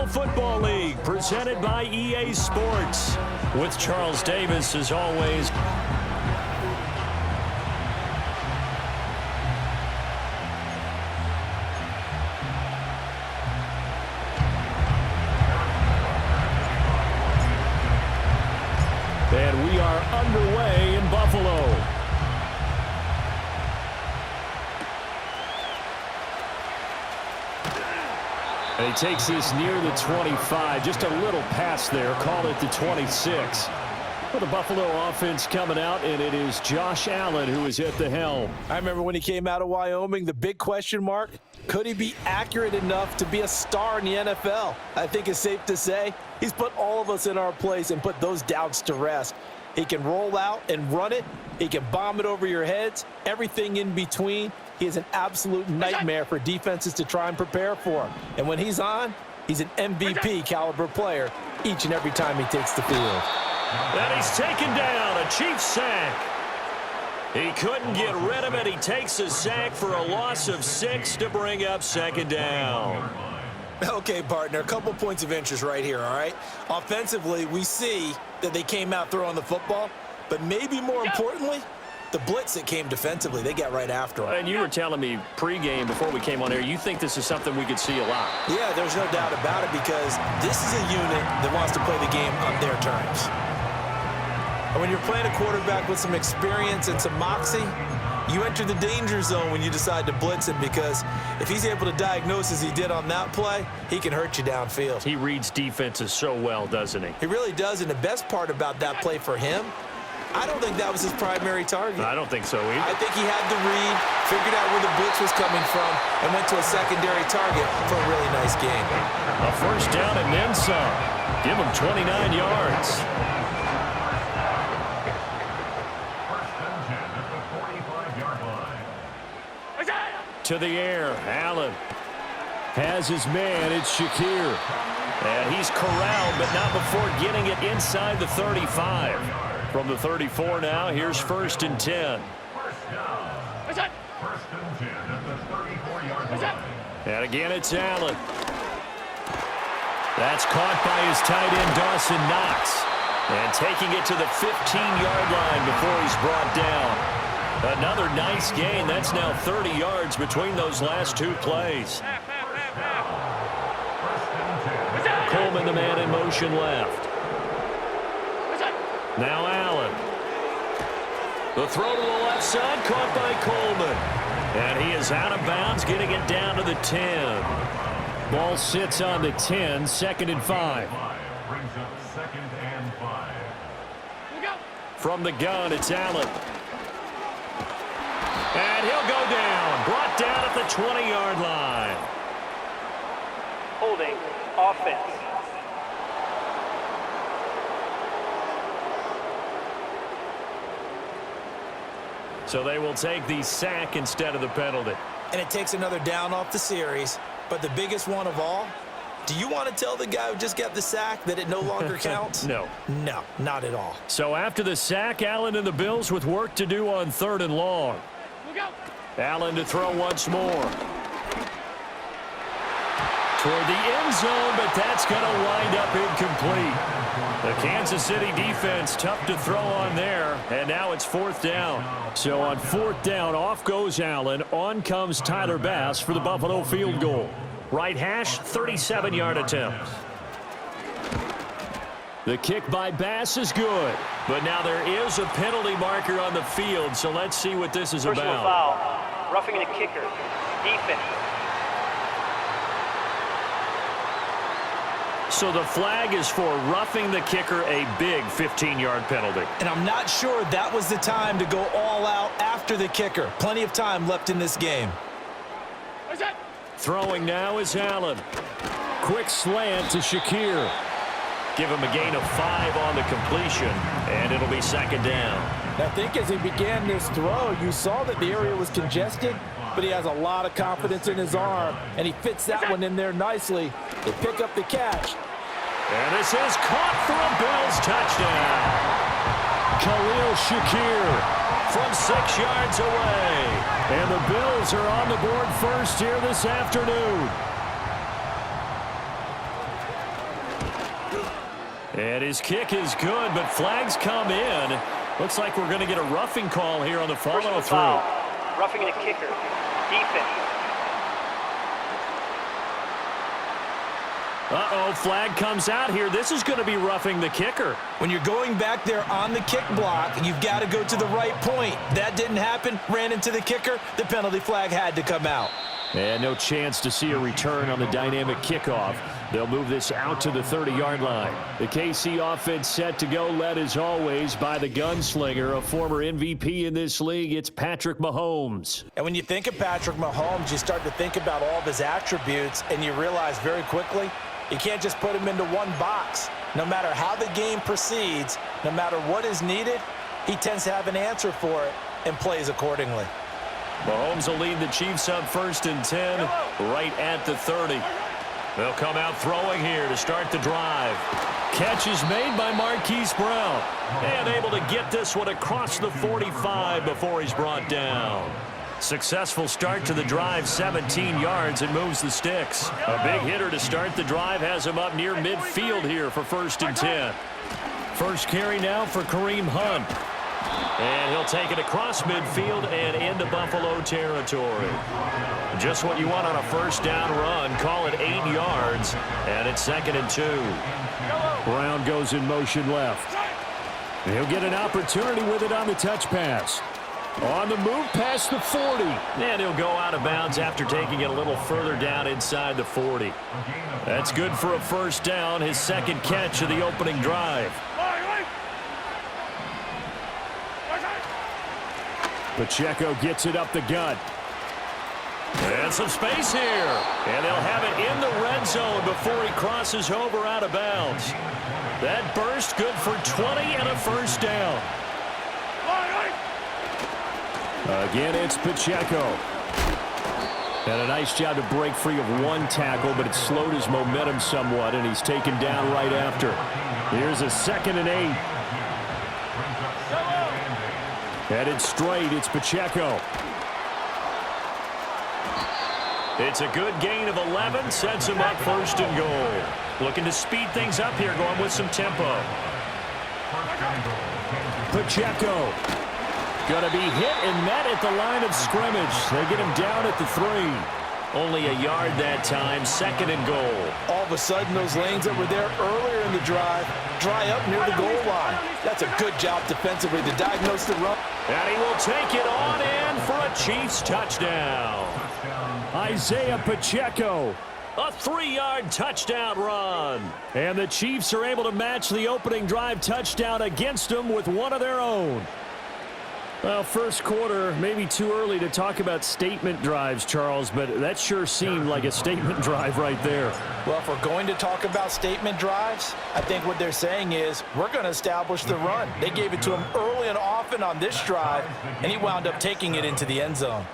Football League, presented by EA Sports. With Charles Davis, as always. And we are underway in Buffalo. And he takes this near the 25, just a little pass there, call it the 26. For the Buffalo offense coming out, and it is Josh Allen who is at the helm. I remember when he came out of Wyoming, the big question mark, could he be accurate enough to be a star in the NFL? I think it's safe to say he's put all of us in our place and put those doubts to rest. He can roll out and run it. He can bomb it over your heads, everything in between. He is an absolute nightmare for defenses to try and prepare for. And when he's on, he's an MVP caliber player each and every time he takes the field. And he's taken down, a Chiefs sack. He couldn't get rid of it. He takes a sack for a loss of 6 to bring up second down. Okay, partner, a couple points of interest right here, all right? Offensively, we see that they came out throwing the football, but maybe more importantly, the blitz that came defensively, they got right after him. And you were telling me pregame before we came on air, you think this is something we could see a lot. Yeah, there's no doubt about it because this is a unit that wants to play the game on their terms. And when you're playing a quarterback with some experience and some moxie, you enter the danger zone when you decide to blitz him because if he's able to diagnose as he did on that play, he can hurt you downfield. He reads defenses so well, doesn't he? He really does, and the best part about that play for him, I don't think that was his primary target. I don't think so either. I think he had the read, figured out where the blitz was coming from, and went to a secondary target for a really nice game. A first down and then some. Give him 29 yards. To the air, Allen has his man, it's Shakir. And he's corralled, but not before getting it inside the 35. From the 34 now, here's 1st and 10. And again, it's Allen. That's caught by his tight end, Dawson Knox. And taking it to the 15-yard line before he's brought down. Another nice gain. That's now 30 yards between those last two plays. Coleman, the man in motion left. Now Allen. The throw to the left side, caught by Coleman. And he is out of bounds, getting it down to the 10. Ball sits on the 10, 2nd and 5. From the gun, it's Allen. And he'll go down. Brought down at the 20-yard line. Holding offense. So they will take the sack instead of the penalty. And it takes another down off the series. But the biggest one of all, do you want to tell the guy who just got the sack that it no longer counts? No. No, not at all. So after the sack, Allen and the Bills with work to do on 3rd and long. Allen to throw once more. Toward the end zone, but that's going to wind up incomplete. The Kansas City defense tough to throw on there, and now it's 4th down. So on 4th down, off goes Allen. On comes Tyler Bass for the Buffalo field goal. Right hash, 37-yard attempt. The kick by Bass is good, but now there is a penalty marker on the field, so let's see what this is Personal about. foul, roughing the kicker, defense. So the flag is for roughing the kicker, a big 15-yard penalty. And I'm not sure that was the time to go all out after the kicker. Plenty of time left in this game. Throwing now is Allen. Quick slant to Shakir. Give him a gain of 5 on the completion, and it'll be 2nd down. I think as he began this throw, you saw that the area was congested, but he has a lot of confidence in his arm, and he fits that one in there nicely. They pick up the catch. And this is caught for a Bills touchdown. Khalil Shakir from 6 yards away. And the Bills are on the board first here this afternoon. And his kick is good, but flags come in. Looks like we're going to get a roughing call here on the Personal follow-through. foul. Roughing the kicker. Defense. Uh-oh, flag comes out here. This is going to be roughing the kicker. When you're going back there on the kick block, you've got to go to the right point. That didn't happen. Ran into the kicker. The penalty flag had to come out. And no chance to see a return on the dynamic kickoff. They'll move this out to the 30-yard line. The KC offense set to go, led as always by the gunslinger, a former MVP in this league. It's Patrick Mahomes. And when you think of Patrick Mahomes, you start to think about all of his attributes, and you realize very quickly, you can't just put him into one box. No matter how the game proceeds, no matter what is needed, he tends to have an answer for it and plays accordingly. Mahomes will lead the Chiefs up 1st and 10, right at the 30. They'll come out throwing here to start the drive. Catch is made by Marquise Brown. And able to get this one across the 45 before he's brought down. Successful start to the drive, 17 yards, and moves the sticks. A big hitter to start the drive has him up near midfield here for 1st and 10. First carry now for Kareem Hunt. And he'll take it across midfield and into Buffalo territory. Just what you want on a first down run. Call it 8 yards, and it's 2nd and 2. Brown goes in motion left. He'll get an opportunity with it on the touch pass. On the move past the 40. And he'll go out of bounds after taking it a little further down inside the 40. That's good for a first down, his 2nd catch of the opening drive. Pacheco gets it up the gut. And some space here. And they'll have it in the red zone before he crosses over out of bounds. That burst good for 20 and a first down. Again, it's Pacheco. And a nice job to break free of one tackle, but it slowed his momentum somewhat, and he's taken down right after. Here's a 2nd and 8. Headed straight, it's Pacheco. It's a good gain of 11, sets him up 1st and goal. Looking to speed things up here, going with some tempo. Pacheco. Going to be hit and met at the line of scrimmage. They get him down at the 3. Only a yard that time, 2nd and goal. All of a sudden, those lanes that were there earlier in the drive dry up near the goal line. That's a good job defensively to diagnose the run. And he will take it on in for a Chiefs touchdown. Isaiah Pacheco, a 3-yard touchdown run. And the Chiefs are able to match the opening drive touchdown against them with one of their own. Well, first quarter, maybe too early to talk about statement drives, Charles, but that sure seemed like a statement drive right there. Well, if we're going to talk about statement drives, I think what they're saying is we're going to establish the run. They gave it to him early and often on this drive, and he wound up taking it into the end zone.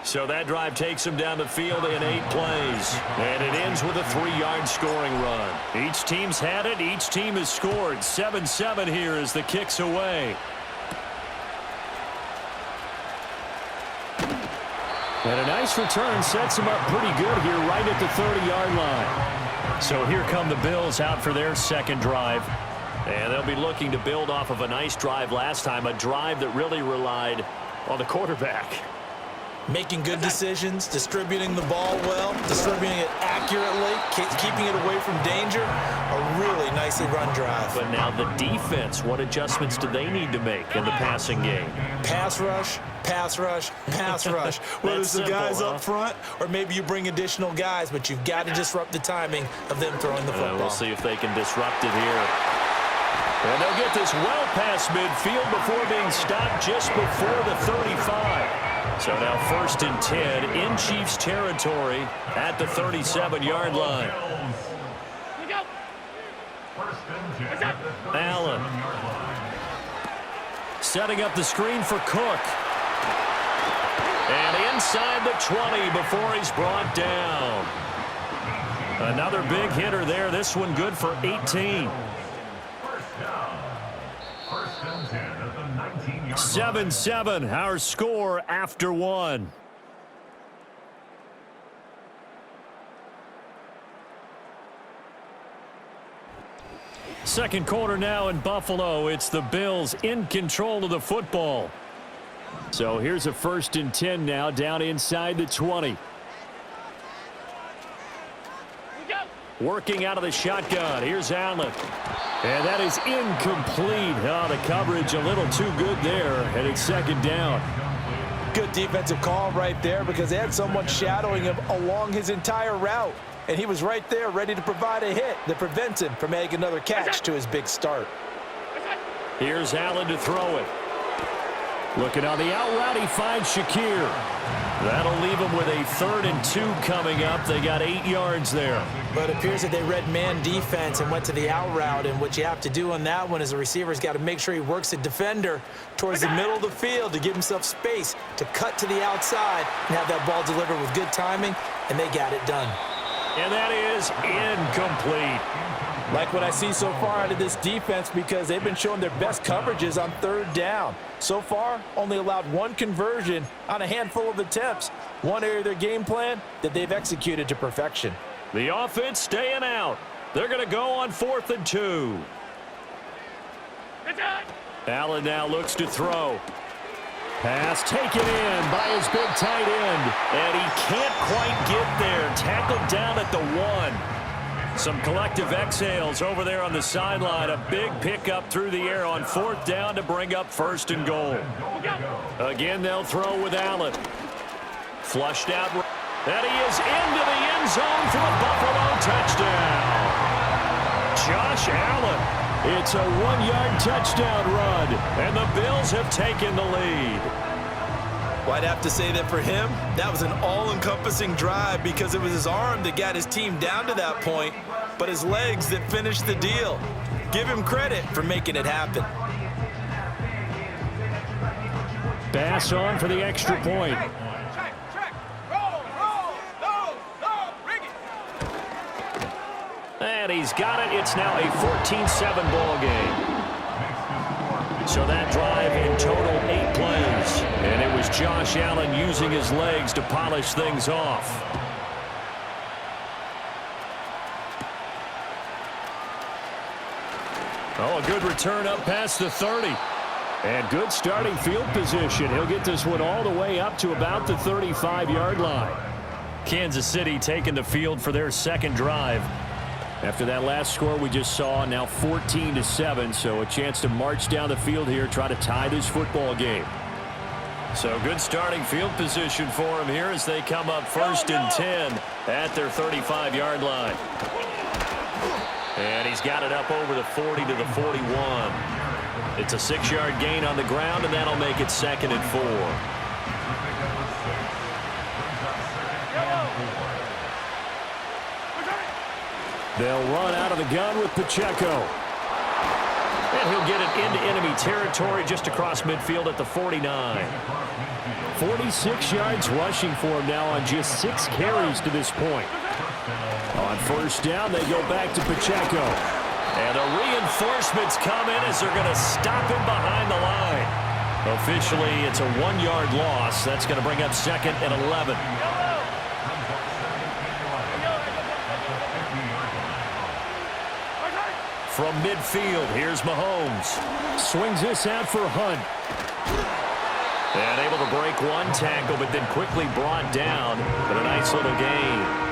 So that drive takes him down the field in 8 plays. And it ends with a 3-yard scoring run. Each team's had it. Each team has scored. 7-7 here as the kick's away. And a nice return sets him up pretty good here right at the 30-yard line. So here come the Bills out for their 2nd drive. And they'll be looking to build off of a nice drive last time, a drive that really relied on the quarterback. Making good decisions, distributing the ball well, distributing it accurately, keeping it away from danger. A really nicely run drive. But now the defense, what adjustments do they need to make in the passing game? Pass rush, pass rush, pass rush. Whether it's the guys up front or maybe you bring additional guys, but you've got to disrupt the timing of them throwing the football. We'll see if they can disrupt it here. And they'll get this well past midfield before being stopped just before the 35. So now 1st and 10 in Chiefs territory at the 37-yard line. Allen setting up the screen for Cook. And inside the 20 before he's brought down. Another big hitter there. This one good for 18. 7-7, our score after 1. Second quarter now in Buffalo. It's the Bills in control of the football. So here's a 1st and 10 now down inside the 20. Working out of the shotgun. Here's Allen. And that is incomplete. Oh, the coverage a little too good there. And it's 2nd down. Good defensive call right there because they had someone shadowing him along his entire route. And he was right there ready to provide a hit that prevents him from adding another catch to his big start. Here's Allen to throw it. Looking on the out route, he finds Shakir. That'll leave him with a 3rd and 2 coming up. They got 8 yards there. But it appears that they read man defense and went to the out route. And what you have to do on that one is the receiver's got to make sure he works the defender towards the middle of the field to give himself space to cut to the outside and have that ball delivered with good timing, and they got it done. And that is incomplete. Like what I see so far out of this defense because they've been showing their best coverages on 3rd down. So far, only allowed 1 conversion on a handful of attempts. One area of their game plan that they've executed to perfection. The offense staying out. They're going to go on 4th and 2. Allen now looks to throw. Pass taken in by his big tight end. And he can't quite get there. Tackled down at the 1. Some collective exhales over there on the sideline. A big pickup through the air on 4th down to bring up 1st and goal. Again, they'll throw with Allen. Flushed out. And he is into the end zone for a Buffalo touchdown. Josh Allen. It's a 1-yard touchdown run. And the Bills have taken the lead. Well, I'd have to say that for him, that was an all-encompassing drive because it was his arm that got his team down to that point, but his legs that finished the deal. Give him credit for making it happen. Pass on for the extra point. And he's got it. It's now a 14-7 ball game. So that drive in total 8 plays. And it was Josh Allen using his legs to polish things off. Oh, a good return up past the 30. And good starting field position. He'll get this one all the way up to about the 35-yard line. Kansas City taking the field for their 2nd drive. After that last score we just saw, now 14-7, so a chance to march down the field here, try to tie this football game. So good starting field position for him here as they come up 1st and 10 at their 35-yard line. And he's got it up over the 40 to the 41. It's a 6-yard gain on the ground, and that'll make it 2nd and 4. They'll run out of the gun with Pacheco. And he'll get it into enemy territory just across midfield at the 49. 46 yards rushing for him now on just 6 carries to this point. On 1st down, they go back to Pacheco. And the reinforcements come in as they're going to stop him behind the line. Officially, it's a 1-yard loss. That's going to bring up 2nd and 11. From midfield, here's Mahomes. Swings this out for Hunt. And able to break 1 tackle, but then quickly brought down. But a nice little gain.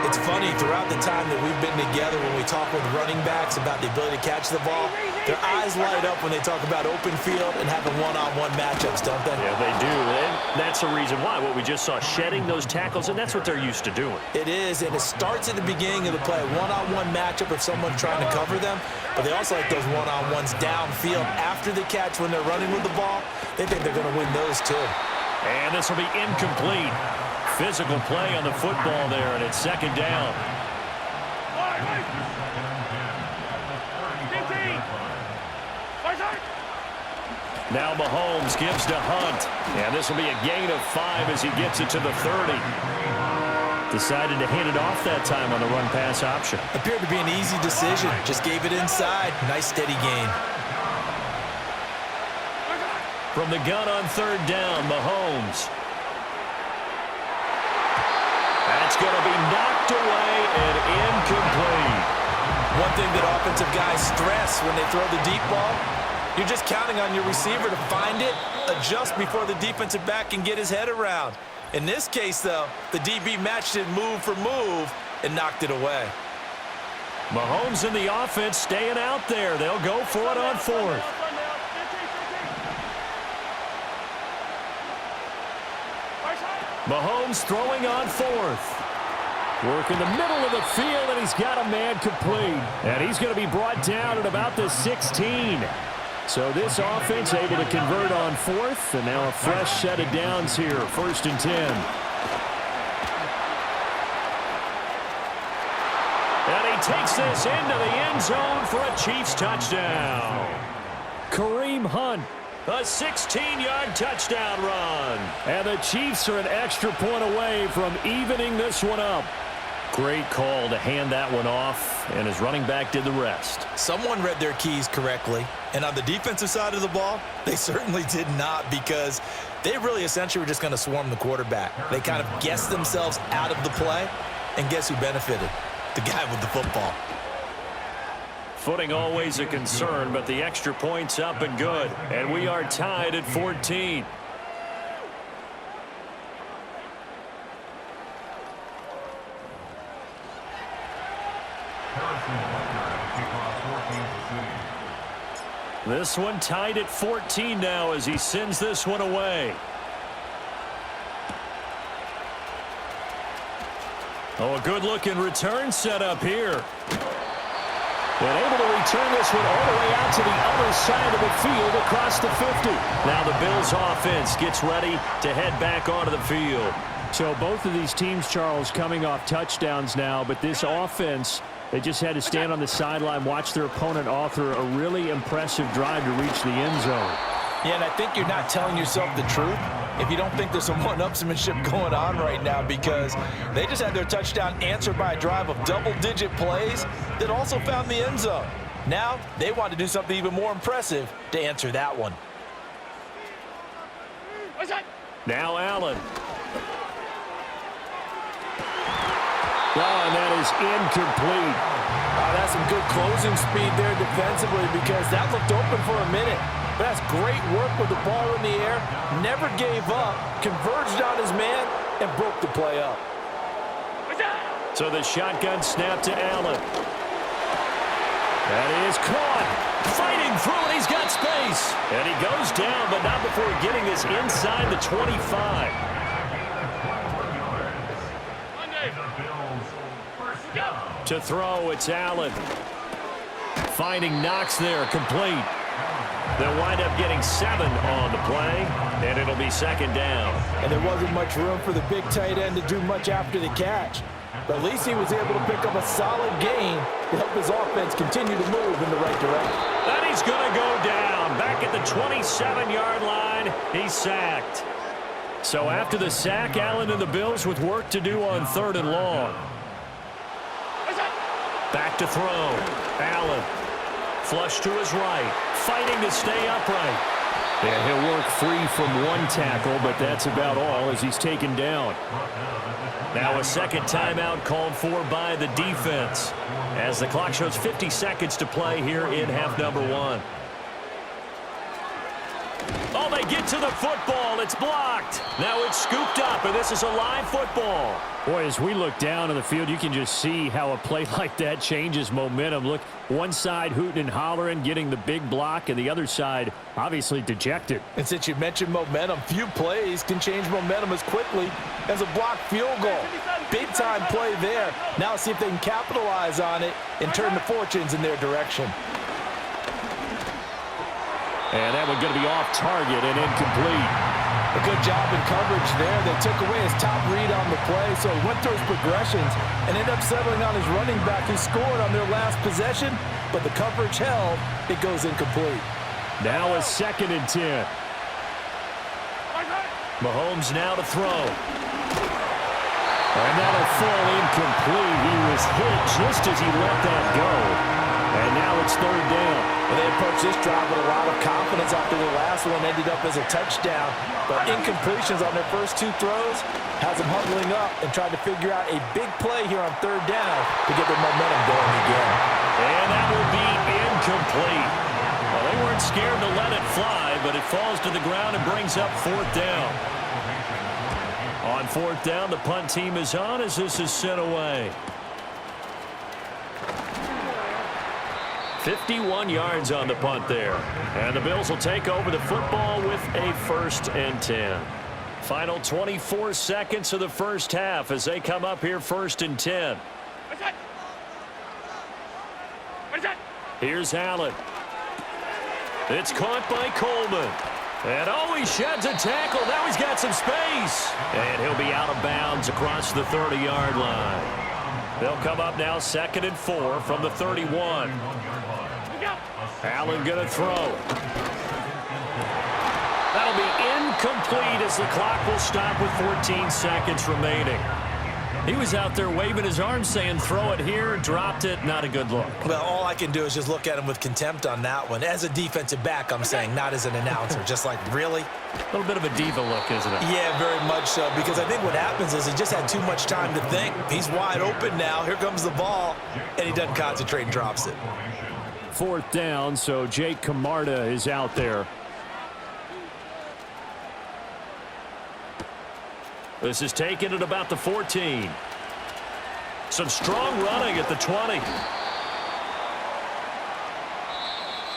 It's funny, throughout the time that we've been together when we talk with running backs about the ability to catch the ball, their eyes light up when they talk about open field and having one-on-one matchups, don't they? Yeah, they do. And that's the reason why. What we just saw, shedding those tackles, and that's what they're used to doing. It is, and it starts at the beginning of the play. One-on-one matchup if someone's trying to cover them, but they also like those one-on-ones downfield after the catch when they're running with the ball. They think they're going to win those too. And this will be incomplete. Physical play on the football there, and it's 2nd down. Now Mahomes gives to Hunt. And this will be a gain of 5 as he gets it to the 30. Decided to hand it off that time on the run-pass option. Appeared to be an easy decision. Just gave it inside. Nice steady gain. From the gun on 3rd down, Mahomes. That's going to be knocked away and incomplete. One think that offensive guys stress when they throw the deep ball. You're just counting on your receiver to find it, adjust before the defensive back can get his head around. In this case, though, the DB matched it move for move and knocked it away. Mahomes and the offense staying out there. They'll go for it on fourth. Mahomes throwing on fourth. Working the middle of the field, and he's got a man complete. And he's going to be brought down at about the 16. So this offense able to convert on fourth, and now a fresh set of downs here, 1st and 10. And he takes this into the end zone for a Chiefs touchdown. Kareem Hunt, a 16-yard touchdown run. And the Chiefs are an extra point away from evening this one up. Great call to hand that one off, and his running back did the rest. Someone read their keys correctly, and on the defensive side of the ball, they certainly did not, because they really essentially were just going to swarm the quarterback. They kind of guessed themselves out of the play, and guess who benefited? The guy with the football. Footing always a concern, but the extra point's up and good, and we are tied at 14. This one tied at 14 now as he sends this one away. Oh, a good-looking return set up here. And able to return this one all the way out to the other side of the field across the 50. Now the Bills offense gets ready to head back onto the field. So both of these teams, Charles, coming off touchdowns now, but this offense, they just had to stand on the sideline, watch their opponent author a really impressive drive to reach the end zone. Yeah, and I think you're not telling yourself the truth if you don't think there's some one-upsmanship going on right now, because they just had their touchdown answered by a drive of double-digit plays that also found the end zone. Now they want to do something even more impressive to answer that one. Now Allen. Oh, and that is incomplete. That's some good closing speed there defensively, because that looked open for a minute. But that's great work with the ball in the air. Never gave up, converged on his man, and broke the play up. So the shotgun snap to Allen. That is caught. Fighting through it. He's got space. And he goes down, but not before getting this inside the 25. To throw, it's Allen. Finding Knox there, complete. They'll wind up getting 7 on the play, and it'll be 2nd down. And there wasn't much room for the big tight end to do much after the catch. But at least he was able to pick up a solid gain to help his offense continue to move in the right direction. And he's going to go down. Back at the 27-yard line, he's sacked. So after the sack, Allen and the Bills with work to do on 3rd and long. Back to throw. Allen. Flush to his right. Fighting to stay upright. And he'll work free from one tackle, but that's about all as he's taken down. Now a second timeout called for by the defense as the clock shows 50 seconds to play here in half number 1. Oh, they get to the football. It's blocked. Now it's scooped up, and this is a live football. Boy, as we look down on the field, you can just see how a play like that changes momentum. Look, one side hooting and hollering, getting the big block, and the other side obviously dejected. And since you mentioned momentum, few plays can change momentum as quickly as a blocked field goal. Big-time play there. Now see if they can capitalize on it and turn the fortunes in their direction. And that one going to be off target and incomplete. A good job in coverage there. They took away his top read on the play, so he went through his progressions and ended up settling on his running back who scored on their last possession, but the coverage held. It goes incomplete. Now a 2nd and 10. Mahomes now to throw. And that'll fall incomplete. He was hit just as he let that go. And now it's 3rd down. Well, they approached this drive with a lot of confidence after the last one ended up as a touchdown. But incompletions on their first 2 throws has them huddling up and trying to figure out a big play here on 3rd down to get their momentum going again. And scared to let it fly, but it falls to the ground and brings up fourth down. On fourth down, the punt team is on as this is sent away. 51 yards on the punt there. And the Bills will take over the football with a 1st and 10. Final 24 seconds of the first half as they come up here 1st and 10. Here's Allen. It's caught by Coleman. And he sheds a tackle. Now he's got some space. And he'll be out of bounds across the 30-yard line. They'll come up now 2nd and 4 from the 31. Allen going to throw. That'll be incomplete as the clock will stop with 14 seconds remaining. He was out there waving his arms saying throw it here, dropped it, not a good look. Well, all I can do is just look at him with contempt on that one. As a defensive back, I'm saying, not as an announcer. Just like, really? A little bit of a diva look, isn't it? Yeah, very much so, because I think what happens is he just had too much time to think. He's wide open now. Here comes the ball, and he doesn't concentrate and drops it. 4th down, so Jake Camarda is out there. This is taken at about the 14. Some strong running at the 20.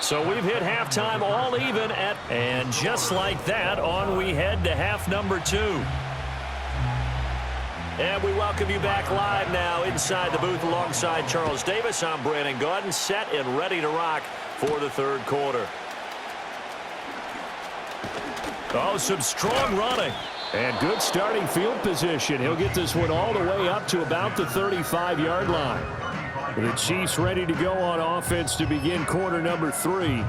So we've hit halftime all even at, and just like that, on we head to half number 2. And we welcome you back live now inside the booth alongside Charles Davis. I'm Brandon Gaudin, set and ready to rock for the 3rd quarter. Some strong running. And good starting field position. He'll get this one all the way up to about the 35-yard line. The Chiefs ready to go on offense to begin quarter number 3.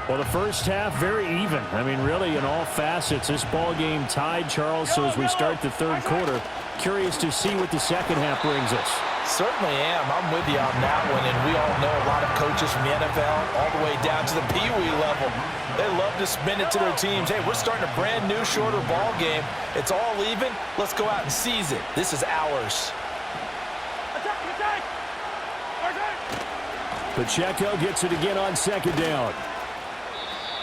Well, the first half very even. I mean, really in all facets. This ball game tied, Charles. So as we start the 3rd quarter, curious to see what the second half brings us. Certainly am. I'm with you on that one. And we all know a lot of coaches from the NFL all the way down to the Pee Wee level. They love to spin it to their teams. Hey, we're starting a brand new, shorter ball game. It's all even. Let's go out and seize it. This is ours. Pacheco gets it again on 2nd down.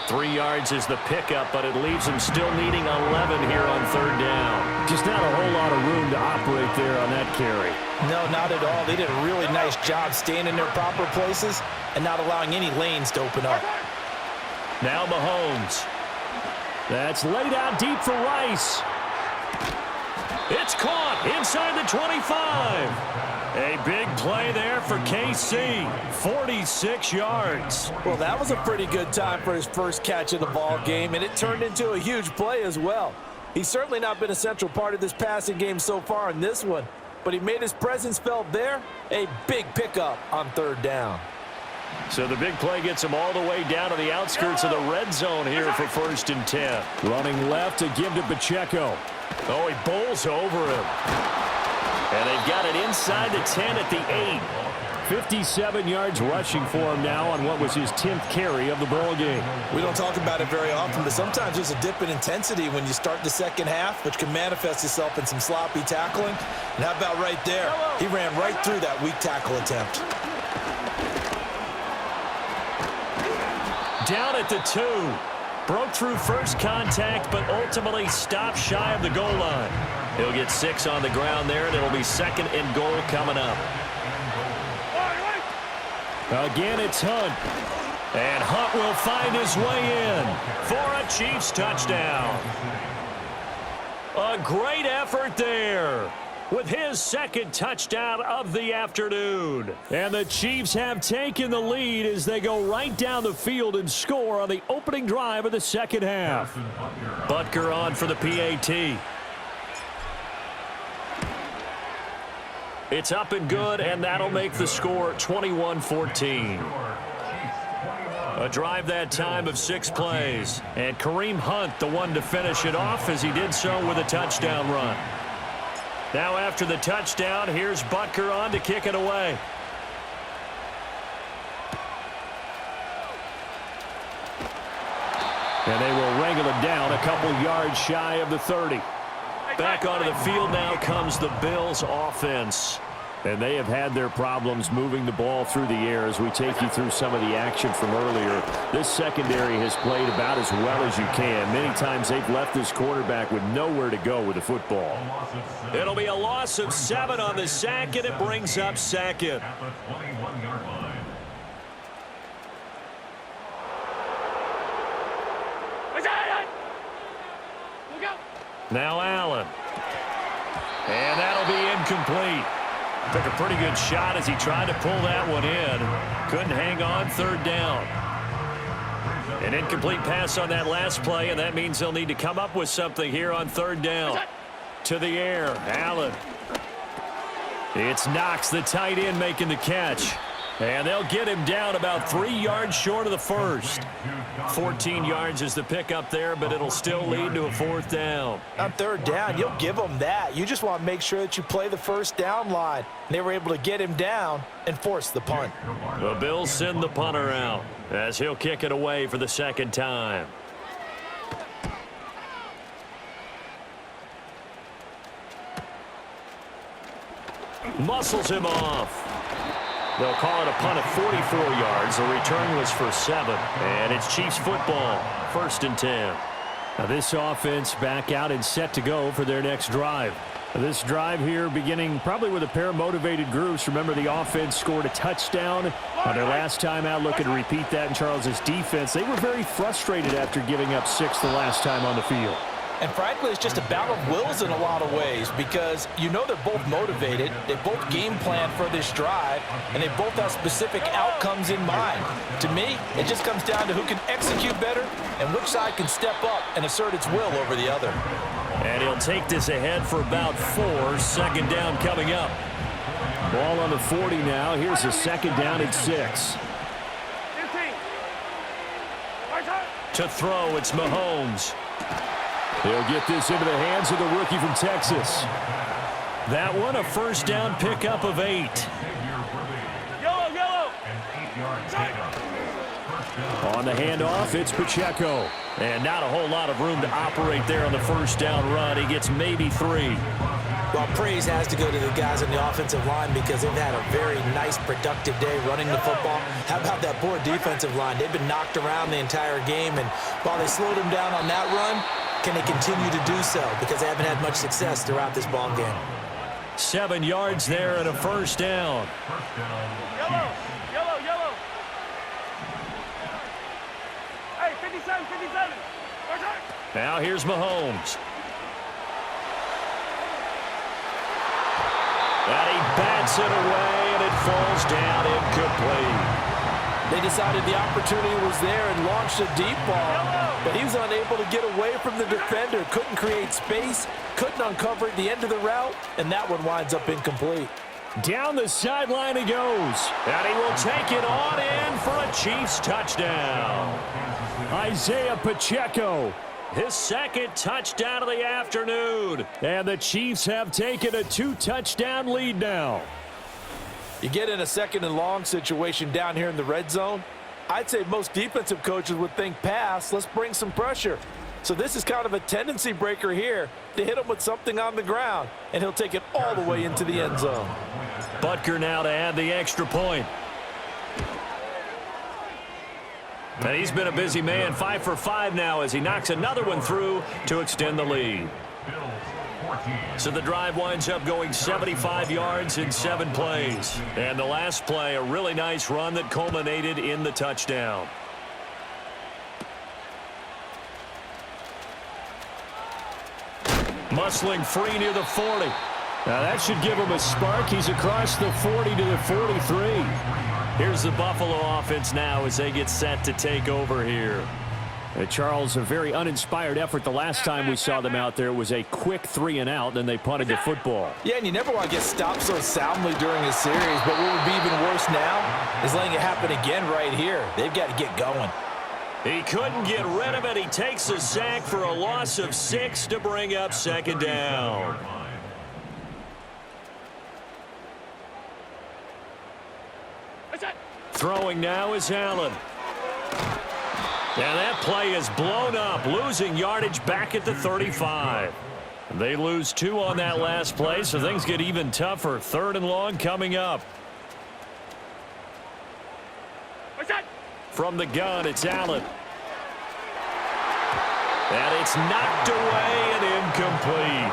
3 yards is the pickup, but it leaves him still needing 11 here on 3rd down. Just not a whole lot of room to operate there on that carry. No, not at all. They did a really nice job staying in their proper places and not allowing any lanes to open up. Now Mahomes. That's laid out deep for Rice. It's caught inside the 25. A big play there for KC. 46 yards. Well, that was a pretty good time for his first catch of the ball game, and it turned into a huge play as well. He's certainly not been a central part of this passing game so far in this one, but he made his presence felt there. A big pickup on 3rd down. So the big play gets him all the way down to the outskirts of the red zone here for 1st and 10. Running left to give to Pacheco. He bowls over him. And they've got it inside the 10 at the 8. 57 yards rushing for him now on what was his 10th carry of the ball game. We don't talk about it very often, but sometimes there's a dip in intensity when you start the second half, which can manifest itself in some sloppy tackling. And how about right there? He ran right through that weak tackle attempt. Down at the 2. Broke through first contact, but ultimately stopped shy of the goal line. He'll get 6 on the ground there, and it'll be 2nd and goal coming up. Again, it's Hunt. And Hunt will find his way in for a Chiefs touchdown. A great effort there with his 2nd touchdown of the afternoon. And the Chiefs have taken the lead as they go right down the field and score on the opening drive of the second half. Butker on for the PAT. It's up and good, and that'll make the score 21-14. A drive that time of 6 plays. And Kareem Hunt, the one to finish it off, as he did so with a touchdown run. Now after the touchdown, here's Butker on to kick it away. And they will wrangle it down a couple yards shy of the 30. Back onto the field now comes the Bills offense. And they have had their problems moving the ball through the air as we take you through some of the action from earlier. This secondary has played about as well as you can. Many times they've left this quarterback with nowhere to go with the football. It'll be a loss of 7 on the sack, and it brings up second. Now Allen. And that'll be incomplete. Took a pretty good shot as he tried to pull that one in. Couldn't hang on, third down. An incomplete pass on that last play, and that means they'll need to come up with something here on third down. To the air, Allen. It's Knox, the tight end, making the catch. And they'll get him down about 3 yards short of the first. 14 yards is the pickup there, but it'll still lead to a fourth down. On third down, you'll give them that. You just want to make sure that you play the first down line. They were able to get him down and force the punt. The Bills send the punter out as he'll kick it away for the second time. Muscles him off. They'll call it a punt of 44 yards. The return was for 7. And it's Chiefs football, 1st and 10. Now this offense back out and set to go for their next drive. This drive here beginning probably with a pair of motivated groups. Remember, the offense scored a touchdown on their last time out. Looking to repeat that in Charles' defense. They were very frustrated after giving up 6 the last time on the field. And frankly, it's just a battle of wills in a lot of ways because you know they're both motivated, they both game plan for this drive, and they both have specific outcomes in mind. To me, it just comes down to who can execute better and which side can step up and assert its will over the other. And he'll take this ahead for about 4. Second down coming up. Ball on the 40 now. Here's a second down at 6. To throw, it's Mahomes. He'll get this into the hands of the rookie from Texas. That one, a first down pickup of 8. On the handoff, it's Pacheco. And not a whole lot of room to operate there on the first down run. He gets maybe 3. Well, praise has to go to the guys on the offensive line because they've had a very nice, productive day running the football. How about that poor defensive line? They've been knocked around the entire game, and while they slowed them down on that run, can they continue to do so? Because they haven't had much success throughout this ball game. 7 yards there and a first down. Yellow. Hey, 57. Now here's Mahomes. And he bats it away, and it falls down incomplete. They decided the opportunity was there and launched a deep ball, but he was unable to get away from the defender, couldn't create space, couldn't uncover at the end of the route, and that one winds up incomplete. Down the sideline he goes, and he will take it on in for a Chiefs touchdown. Isaiah Pacheco, his second touchdown of the afternoon, and the Chiefs have taken a 2-touchdown lead now. You get in a second and long situation down here in the red zone, I'd say most defensive coaches would think pass, let's bring some pressure. So this is kind of a tendency breaker here to hit him with something on the ground, and he'll take it all the way into the end zone. Butker now to add the extra point. And he's been a busy man, 5 for 5 now as he knocks another one through to extend the lead. So the drive winds up going 75 yards in 7 plays. And the last play, a really nice run that culminated in the touchdown. Musling free near the 40. Now that should give him a spark. He's across the 40 to the 43. Here's the Buffalo offense now as they get set to take over here. Charles, a very uninspired effort the last time we saw them out there. It was a quick 3-and-out, then they punted the football. Yeah, and you never want to get stopped so soundly during a series, but what would be even worse now is letting it happen again right here. They've got to get going. He couldn't get rid of it. He takes a sack for a loss of 6 to bring up second down. Throwing now is Allen. And that play is blown up, losing yardage back at the 35. They lose 2 on that last play, so things get even tougher. 3rd and long coming up. From the gun, it's Allen. And it's knocked away and incomplete.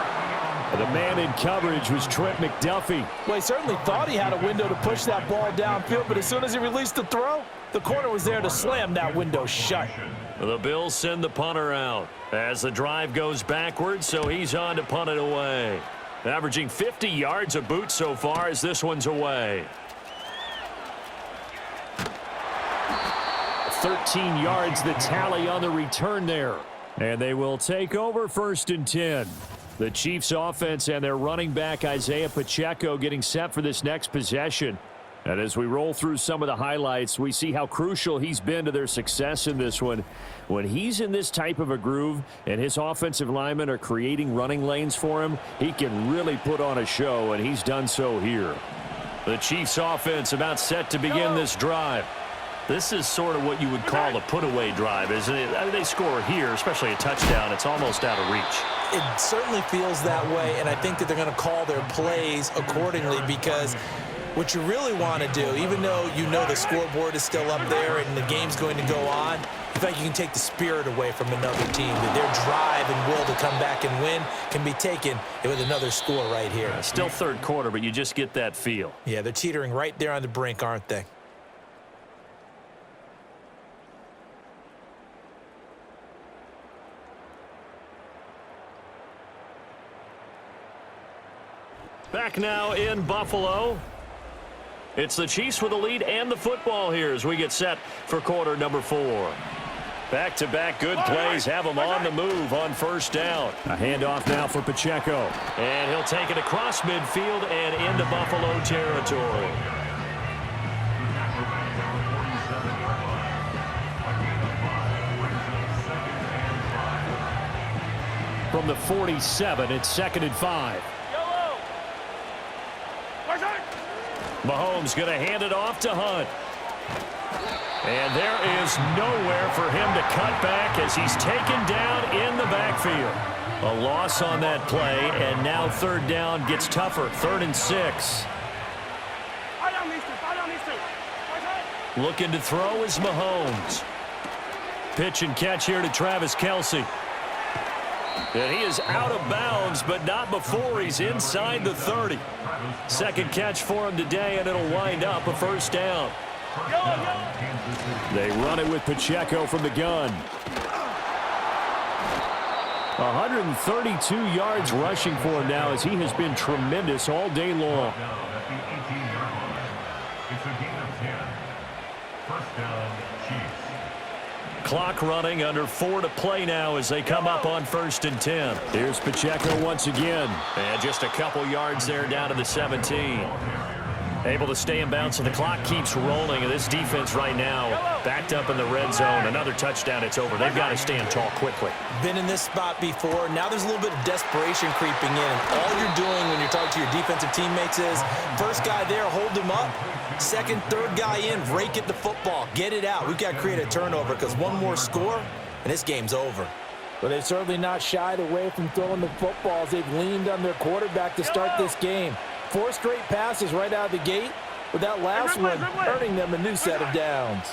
The man in coverage was Trent McDuffie. Well, he certainly thought he had a window to push that ball downfield, but as soon as he released the throw, the corner was there to slam that window shut. The Bills send the punter out as the drive goes backwards, so he's on to punt it away. Averaging 50 yards a boot so far as this one's away. 13 yards the tally on the return there. And they will take over 1st and 10. The Chiefs offense and their running back Isaiah Pacheco getting set for this next possession. And as we roll through some of the highlights, we see how crucial he's been to their success in this one. When he's in this type of a groove and his offensive linemen are creating running lanes for him, he can really put on a show, and he's done so here. The Chiefs offense about set to begin this drive. This is sort of what you would call a put-away drive, isn't it? I mean, they score here, especially a touchdown. It's almost out of reach. It certainly feels that way, and I think that they're going to call their plays accordingly because what you really want to do, even though you know the scoreboard is still up there and the game's going to go on, I think you can take the spirit away from another team. That their drive and will to come back and win can be taken with another score right here. Still 3rd quarter, but you just get that feel. Yeah, they're teetering right there on the brink, aren't they? Back now in Buffalo. It's the Chiefs with the lead and the football here as we get set for quarter number 4. Back-to-back good plays have them on the move on 1st down. A handoff now for Pacheco. And he'll take it across midfield and into Buffalo territory. From the 47, it's 2nd and 5. Mahomes going to hand it off to Hunt. And there is nowhere for him to cut back as he's taken down in the backfield. A loss on that play, and now 3rd down gets tougher. 3rd and 6. Looking to throw is Mahomes. Pitch and catch here to Travis Kelce. And he is out of bounds, but not before he's inside the 30. 2nd catch for him today, and it'll wind up a 1st down. They run it with Pacheco from the gun. 132 yards rushing for him now as he has been tremendous all day long. Clock running, under 4 to play now as they come up on 1st and 10. Here's Pacheco once again. And just a couple yards there down to the 17. Able to stay in bounds, so the clock keeps rolling. And this defense right now backed up in the red zone. Another touchdown, it's over. They've got to stand tall quickly. Been in this spot before. Now there's a little bit of desperation creeping in. And all you're doing when you're talking to your defensive teammates is, first guy there, hold him up. 2nd, 3rd guy in, rake at the football. Get it out. We've got to create a turnover because one more score, and this game's over. But they've certainly not shied away from throwing the footballs. They've leaned on their quarterback to start this game. 4 straight passes right out of the gate, with that last one earning them a new set of downs.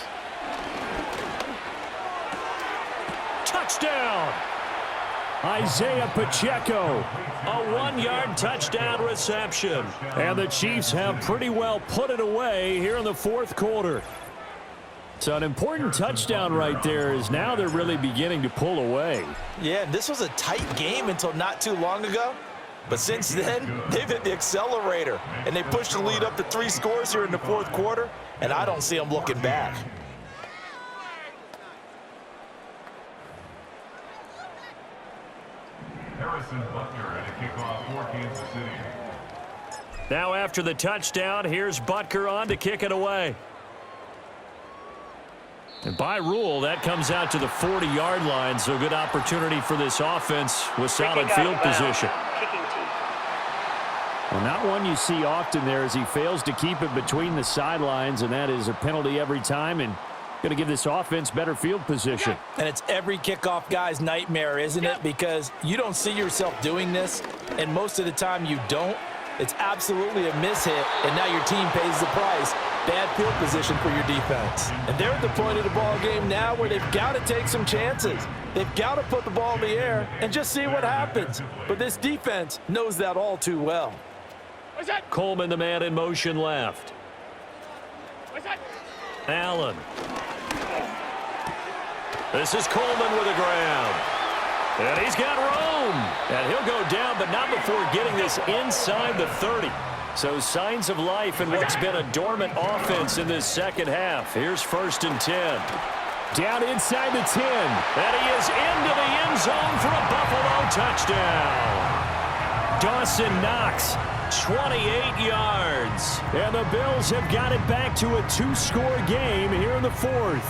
Touchdown! Isaiah Pacheco, a 1-yard touchdown reception. And the Chiefs have pretty well put it away here in the 4th quarter. So an important touchdown right there is now they're really beginning to pull away. Yeah, this was a tight game until not too long ago. But since then, they've hit the accelerator, and they pushed the lead up to 3 scores here in the 4th quarter, and I don't see them looking back. Harrison Butker at a kickoff for Kansas City. Now after the touchdown, here's Butker on to kick it away. And by rule, that comes out to the 40-yard line, so good opportunity for this offense with solid field position. Well, not one you see often there as he fails to keep it between the sidelines, and that is a penalty every time. And Going to give this offense better field position. And it's every kickoff guy's nightmare, isn't it? Because you don't see yourself doing this, and most of the time you don't. It's absolutely a mishit, and now your team pays the price. Bad field position for your defense. And they're at the point of the ball game now where they've got to take some chances. They've got to put the ball in the air and just see what happens. But this defense knows that all too well. Coleman, the man in motion left. Allen. This is Coleman with a grab. And he's got room. And he'll go down, but not before getting this inside the 30. So signs of life in what's been a dormant offense in this second half. Here's 1st and 10. Down inside the 10. And he is into the end zone for a Buffalo touchdown. Dawson Knox, 28 yards. And the Bills have got it back to a 2-score game here in the 4th.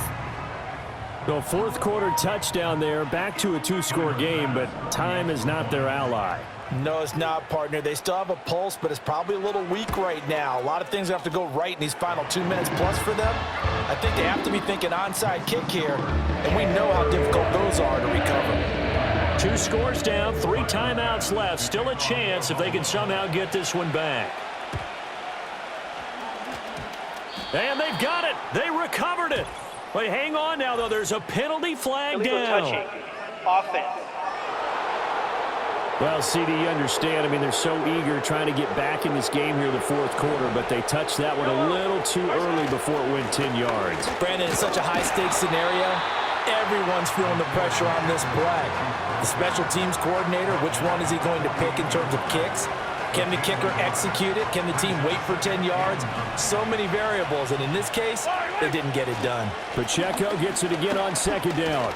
The 4th quarter touchdown there, back to a 2-score game, but time is not their ally. No, it's not, partner. They still have a pulse, but it's probably a little weak right now. A lot of things have to go right in these final 2 minutes plus for them. I think they have to be thinking onside kick here, and we know how difficult those are to recover. 2 scores down, 3 timeouts left. Still a chance if they can somehow get this one back. And they've got it. They recovered it. But hang on now, though. There's a penalty flag Illegal down. touching. Offense. Well, CD, you understand. I mean, they're so eager trying to get back in this game here the 4th quarter, but they touched that one a little too early before it went 10 yards. Brandon, it's such a high-stakes scenario. Everyone's feeling the pressure on this play. The special teams coordinator, which one is he going to pick in terms of kicks? Can the kicker execute it? Can the team wait for 10 yards? So many variables, and in this case, they didn't get it done. Pacheco gets it again on 2nd down.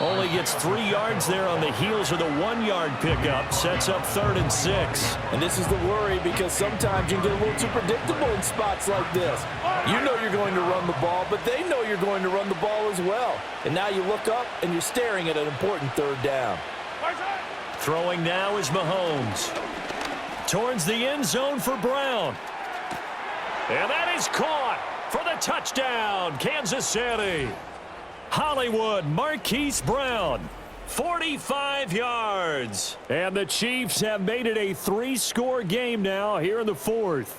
Only gets 3 yards there on the heels of the 1-yard pickup. Sets up 3rd and 6. And this is the worry because sometimes you can get a little too predictable in spots like this. You know you're going to run the ball, but they know you're going to run the ball as well. And now you look up and you're staring at an important 3rd down. Throwing now is Mahomes. Towards the end zone for Brown. And that is caught for the touchdown, Kansas City. Hollywood, Marquise Brown, 45 yards. And the Chiefs have made it a 3-score game now here in the 4th.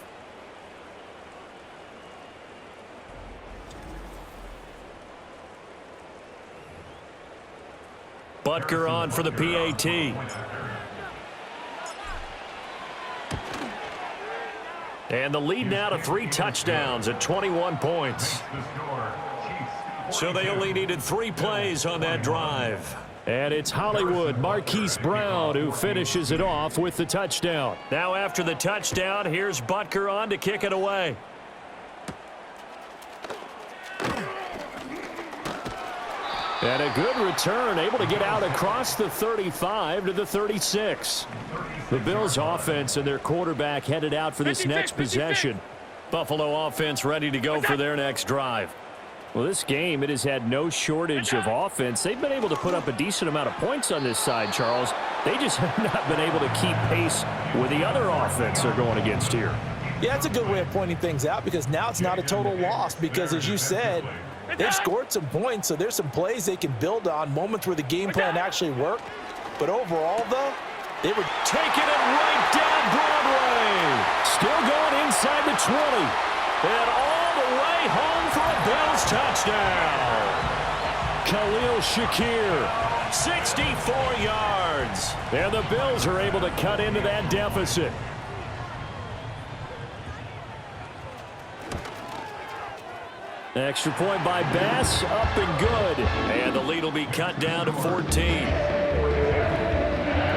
Butker on for the PAT. And the lead now to 3 touchdowns at 21 points. So they only needed 3 plays on that drive. And it's Hollywood, Marquise Brown, who finishes it off with the touchdown. Now after the touchdown, here's Butker on to kick it away. And a good return, able to get out across the 35 to the 36. The Bills offense and their quarterback headed out for this next possession. Buffalo offense ready to go for their next drive. Well, this game, it has had no shortage of offense. They've been able to put up a decent amount of points on this side, Charles. They just have not been able to keep pace with the other offense they're going against here. Yeah, that's a good way of pointing things out because now it's not a total loss because, as you said, they've scored some points, so there's some plays they can build on, moments where the game plan actually worked. But overall, though, they were taking it right down Broadway. Still going inside the 20. And all the way home for a Bills touchdown. Khalil Shakir, 64 yards. And the Bills are able to cut into that deficit. Extra point by Bass, up and good. And the lead will be cut down to 14.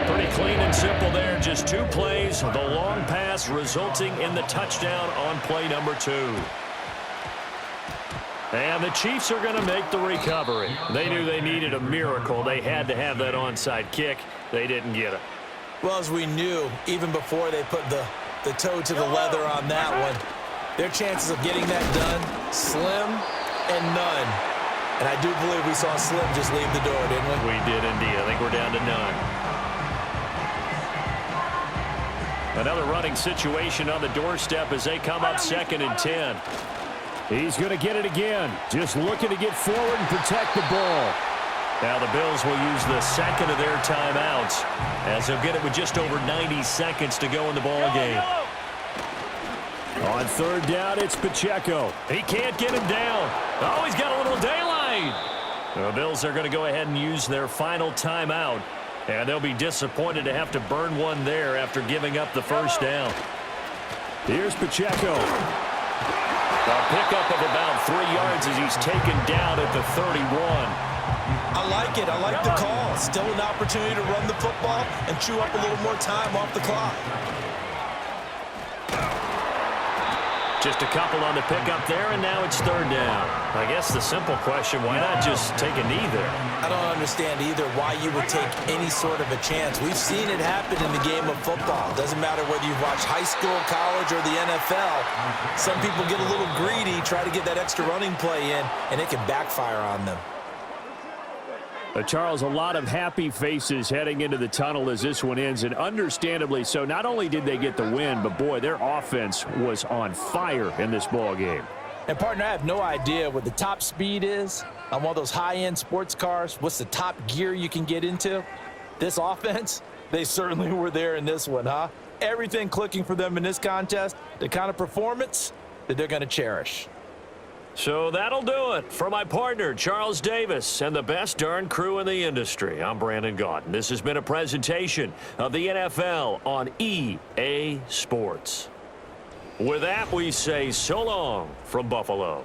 Pretty clean and simple there. Just 2 plays. The long pass resulting in the touchdown on play number 2. And the Chiefs are going to make the recovery. They knew they needed a miracle. They had to have that onside kick. They didn't get it. well, as we knew, even before they put the toe to the leather on that one, their chances of getting that done, slim and none. And I do believe we saw Slim just leave the door, didn't we? We did indeed. I think we're down to none. Another running situation on the doorstep as they come up 2nd and 10. He's going to get it again. Just looking to get forward and protect the ball. Now the Bills will use the second of their timeouts as they'll get it with just over 90 seconds to go in the ball game. On third down, it's Pacheco. He can't get him down. Oh, he's got a little daylight. The Bills are going to go ahead and use their final timeout, and they'll be disappointed to have to burn one there after giving up the first down. Here's Pacheco. A pickup of about 3 yards as he's taken down at the 31. I like it. I like the call. Still an opportunity to run the football and chew up a little more time off the clock. Just a couple on the pickup there, and now it's third down. I guess the simple question, why not just take a knee there? I don't understand either why you would take any sort of a chance. We've seen it happen in the game of football. Doesn't matter whether you've watched high school, college, or the NFL. Some people get a little greedy, try to get that extra running play in, and it can backfire on them. Charles, a lot of happy faces heading into the tunnel as this one ends, and understandably so. Not only did they get the win, but, boy, their offense was on fire in this ball game. And, partner, I have no idea what the top speed is on one of those high-end sports cars. What's the top gear you can get into? This offense, they certainly were there in this one, huh? Everything clicking for them in this contest, the kind of performance that they're going to cherish. So that'll do it for my partner, Charles Davis, and the best darn crew in the industry. I'm Brandon Gaudin. This has been a presentation of the NFL on EA Sports. With that, we say so long from Buffalo.